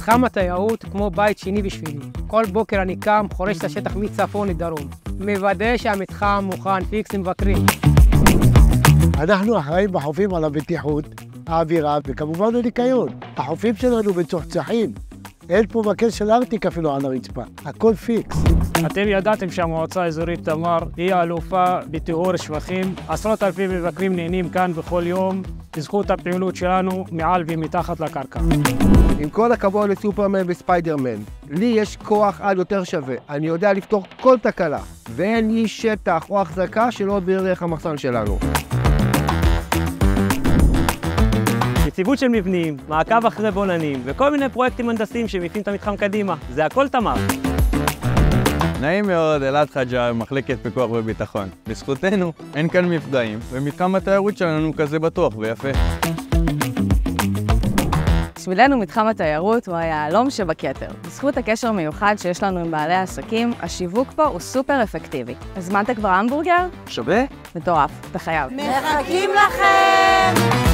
מתחם התיירות כמו בית שני בשבילי. כל בוקר אני קם, חורש את השטח מצפון לדרום. מוודא שהמתחם מוכן פיקס למבקרים. אנחנו אחראים בחופים על הבטיחות, האווירה וכמובן הניקיון. החופים שלנו מצוחצחים. אין פה מקל של ארטיק אפילו על הרצפה. הכל פיקס. אתם ידעתם שהמועצה האזורית תמר היא האלופה בטיהור שפכים. עשרות אלפי מבקרים נהנים כאן בכל יום בזכות הפעילות שלנו מעל ומתחת לקרקע. עם כל הכבוד לסופרמן וספיידרמן, לי יש כוח על יותר שווה. אני יודע לפתור כל תקלה, ואין לי שטח או החזקה שלא עובר דרך המחסן שלנו. יציבות של מבנים, מעקב אחרי בולענים וכל מיני פרויקטים הנדסיים שמפיעים את המתחם קדימה. זה הכל תמר. נעים מאוד, אלעד חג'אר, מחלקת פיקוח וביטחון. בזכותנו אין כאן מפגעים, ומתחם התיירות שלנו כזה בטוח ויפה. בשבילנו מתחם התיירות הוא היהלום שבכתר. בזכות הקשר המיוחד שיש לנו עם בעלי העסקים, השיווק פה הוא סופר אפקטיבי. הזמנת כבר המבורגר? שווה? מטורף, אתה חייב. מחכים לכם!